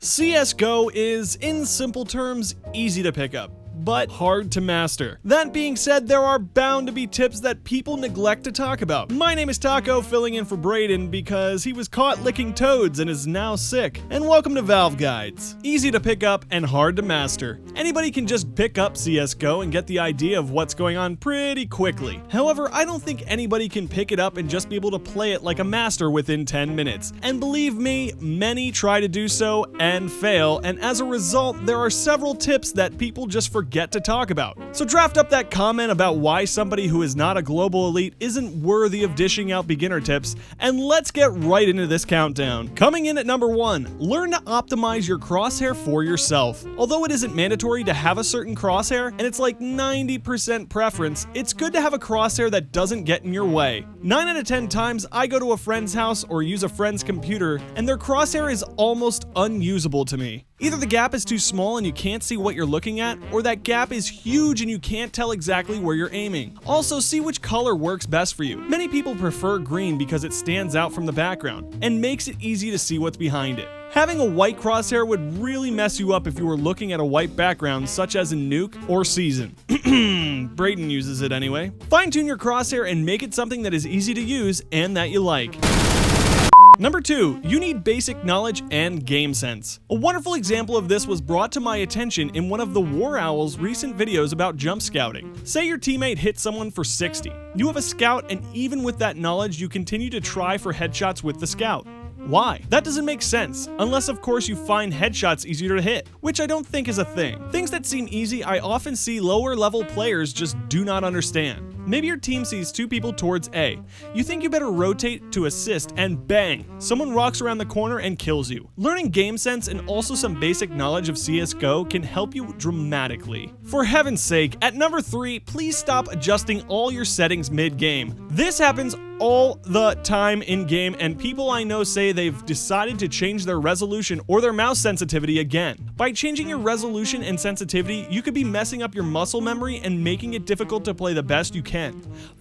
CSGO is, in simple terms, easy to pick up, but hard to master. That being said, there are bound to be tips that people neglect to talk about. My name is Taco, filling in for Brayden because he was caught licking toads and is now sick. And welcome to Valve Guides. Easy to pick up and hard to master. Anybody can just pick up CSGO and get the idea of what's going on pretty quickly. However, I don't think anybody can pick it up and just be able to play it like a master within 10 minutes. And believe me, many try to do so and fail, and as a result, there are several tips that people just forget to talk about. So draft up that comment about why somebody who is not a global elite isn't worthy of dishing out beginner tips, and let's get right into this countdown. Coming in at number 1, learn to optimize your crosshair for yourself. Although it isn't mandatory to have a certain crosshair, and it's like 90% preference, it's good to have a crosshair that doesn't get in your way. 9 out of 10 times I go to a friend's house or use a friend's computer, and their crosshair is almost unusable to me. Either the gap is too small and you can't see what you're looking at, or that gap is huge and you can't tell exactly where you're aiming. Also, see which color works best for you. Many people prefer green because it stands out from the background and makes it easy to see what's behind it. Having a white crosshair would really mess you up if you were looking at a white background such as in Nuke or Season. Brayden uses it anyway. Fine-tune your crosshair and make it something that is easy to use and that you like. Number 2, you need basic knowledge and game sense. A wonderful example of this was brought to my attention in one of the War Owl's recent videos about jump scouting. Say your teammate hit someone for 60. You have a scout, and even with that knowledge, you continue to try for headshots with the scout. Why? That doesn't make sense, unless of course you find headshots easier to hit, which I don't think is a thing. Things that seem easy I often see lower level players just do not understand. Maybe your team sees 2 people towards A. You think you better rotate to assist, and bang, someone rocks around the corner and kills you. Learning game sense and also some basic knowledge of CSGO can help you dramatically. For heaven's sake, at number 3, please stop adjusting all your settings mid-game. This happens all the time in game, and people I know say they've decided to change their resolution or their mouse sensitivity again. By changing your resolution and sensitivity, you could be messing up your muscle memory and making it difficult to play the best you can.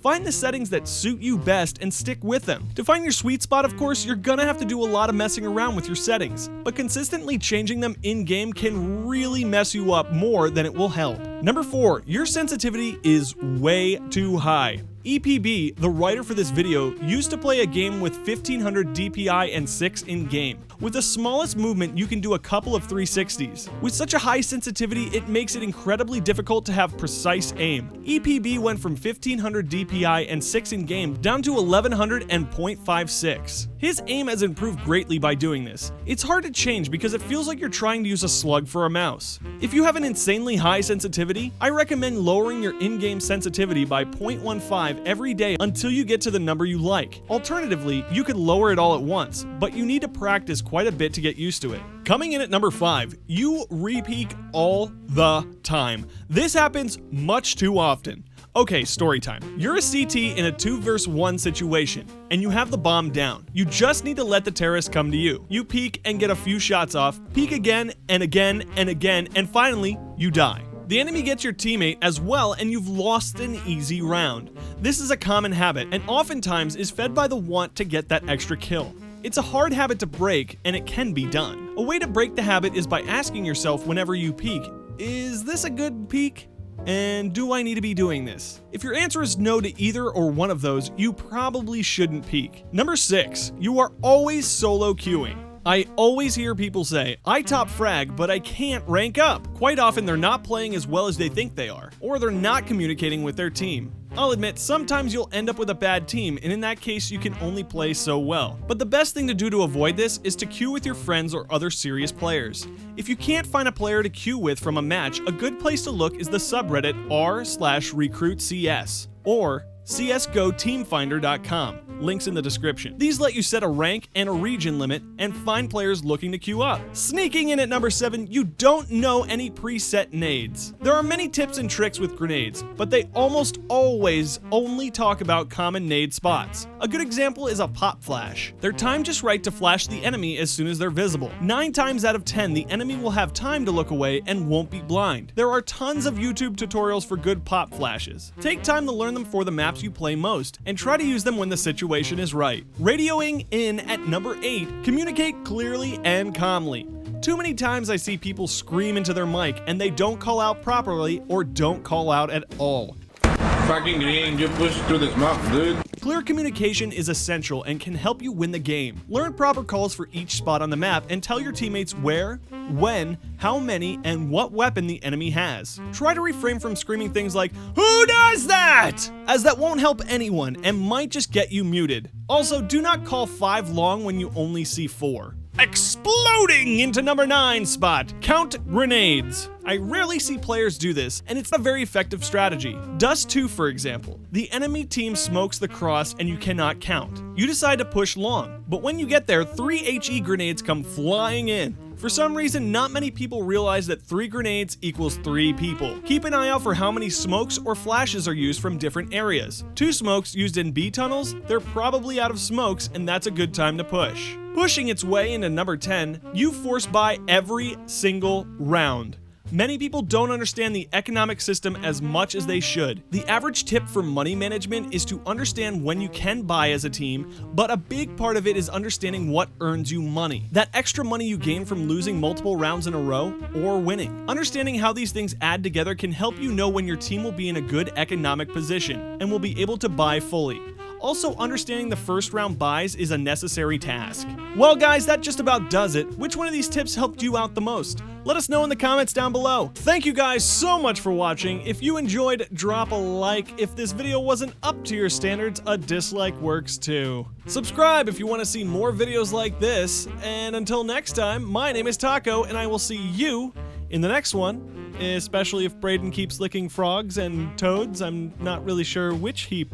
Find the settings that suit you best and stick with them. To find your sweet spot, of course, you're gonna have to do a lot of messing around with your settings, but consistently changing them in-game can really mess you up more than it will help. Number 4, your sensitivity is way too high. EPB, the writer for this video, used to play a game with 1500 DPI and 6 in-game. With the smallest movement, you can do a couple of 360s. With such a high sensitivity, it makes it incredibly difficult to have precise aim. EPB went from 1500 DPI and 6 in-game down to 1100 and 0.56. His aim has improved greatly by doing this. It's hard to change because it feels like you're trying to use a slug for a mouse. If you have an insanely high sensitivity, I recommend lowering your in-game sensitivity by 0.15 every day until you get to the number you like. Alternatively, you could lower it all at once, but you need to practice quite a bit to get used to it. Coming in at number 5, you repeak all the time. This happens much too often. Okay, story time. You're a CT in a 2 vs 1 situation, and you have the bomb down. You just need to let the terrorist come to you. You peek and get a few shots off, peek again and again and again, and finally, you die. The enemy gets your teammate as well, and you've lost an easy round. This is a common habit, and oftentimes is fed by the want to get that extra kill. It's a hard habit to break, and it can be done. A way to break the habit is by asking yourself whenever you peek, is this a good peek? And do I need to be doing this? If your answer is no to either or one of those, you probably shouldn't peek. Number 6, you are always solo queuing. I always hear people say, I top frag, but I can't rank up. Quite often they're not playing as well as they think they are, or they're not communicating with their team. I'll admit, sometimes you'll end up with a bad team, and in that case you can only play so well. But the best thing to do to avoid this is to queue with your friends or other serious players. If you can't find a player to queue with from a match, a good place to look is the subreddit r/recruitcs or csgoteamfinder.com. Links in the description. These let you set a rank and a region limit and find players looking to queue up. Sneaking in at number 7, you don't know any preset nades. There are many tips and tricks with grenades, but they almost always only talk about common nade spots. A good example is a pop flash. They're timed just right to flash the enemy as soon as they're visible. 9 times out of 10, the enemy will have time to look away and won't be blind. There are tons of YouTube tutorials for good pop flashes. Take time to learn them for the maps you play most, and try to use them when the situation is right. Radioing in at number 8, communicate clearly and calmly. Too many times I see people scream into their mic and they don't call out properly or don't call out at all. Fucking green, you push through this map, dude. Clear communication is essential and can help you win the game. Learn proper calls for each spot on the map and tell your teammates where, when, how many, and what weapon the enemy has. Try to refrain from screaming things like, "Who does that?" as that won't help anyone and might just get you muted. Also, do not call 5 long when you only see 4. Exploding into number 9 spot, count grenades. I rarely see players do this, and it's a very effective strategy. Dust 2, for example. The enemy team smokes the cross and you cannot count. You decide to push long, but when you get there, 3 HE grenades come flying in. For some reason, not many people realize that 3 grenades equals 3 people. Keep an eye out for how many smokes or flashes are used from different areas. 2 smokes used in B tunnels, they're probably out of smokes, and that's a good time to push. Pushing its way into number 10, you force buy every single round. Many people don't understand the economic system as much as they should. The average tip for money management is to understand when you can buy as a team, but a big part of it is understanding what earns you money. That extra money you gain from losing multiple rounds in a row or winning. Understanding how these things add together can help you know when your team will be in a good economic position and will be able to buy fully. Also, understanding the first round buys is a necessary task. Well guys, that just about does it. Which one of these tips helped you out the most? Let us know in the comments down below. Thank you guys so much for watching. If you enjoyed, drop a like. If this video wasn't up to your standards, a dislike works too. Subscribe if you want to see more videos like this. And until next time, my name is Taco, and I will see you in the next one. Especially if Braden keeps licking frogs and toads. I'm not really sure which he,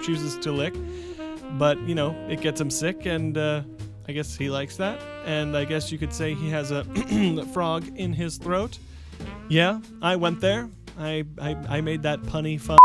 chooses to lick. But, it gets him sick, and I guess he likes that. And I guess you could say he has a frog in his throat. Yeah, I went there. I made that punny fun.